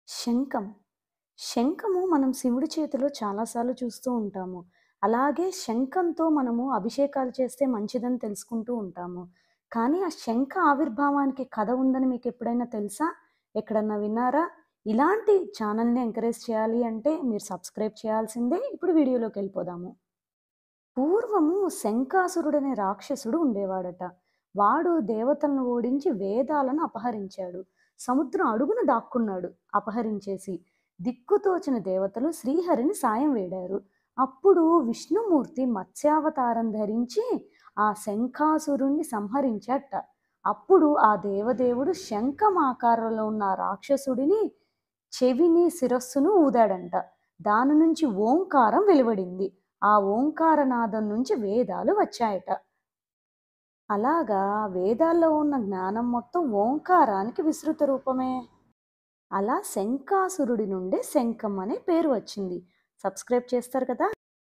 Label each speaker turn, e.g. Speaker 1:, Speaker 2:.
Speaker 1: శంఖం. శంఖము మనం శివుడి చేతిలో చాలా సార్లు చూస్తూ ఉంటాము. అలాగే శంఖంతో మనము అభిషేకాలు చేస్తే మంచిదని తెలుసుకుంటూ ఉంటాము. కానీ ఆ శంఖ ఆవిర్భావానికి కథ ఉందని మీకెప్పుడైనా తెలుసా? ఎక్కడన్నా విన్నారా? ఇలాంటి ఛానల్‌ని ఎంకరేజ్ చేయాలి అంటే మీరు సబ్స్క్రైబ్ చేయాల్సిందే. ఇప్పుడు వీడియోలోకెళ్ళిపోదాము. పూర్వము శంఖాసురుడనే రాక్షసుడు ఉండేవాడట. వాడు దేవతలను ఓడించి వేదాలను అపహరించాడు. సముద్రం అడుగున దాక్కున్నాడు అపహరించేసి. దిక్కుతోచిన దేవతలు శ్రీహరిని సాయం వేడారు. అప్పుడు విష్ణుమూర్తి మత్స్యావతారం ధరించి ఆ శంఖాసురుణ్ణి సంహరించాట. అప్పుడు ఆ దేవదేవుడు శంఖం ఆకారంలో ఉన్న ఆ రాక్షసుడిని చెవిని, శిరస్సును ఊదాడంట. దాని నుంచి ఓంకారం వెలువడింది. ఆ ఓంకారనాదం నుంచి వేదాలు వచ్చాయట. అలాగా వేదాల్లో ఉన్న జ్ఞానం మొత్తం ఓంకారానికి విస్తృత రూపమే. అలా శంఖాసురుడి నుండే శంఖం అనే పేరు వచ్చింది. సబ్స్క్రైబ్ చేస్తారు కదా!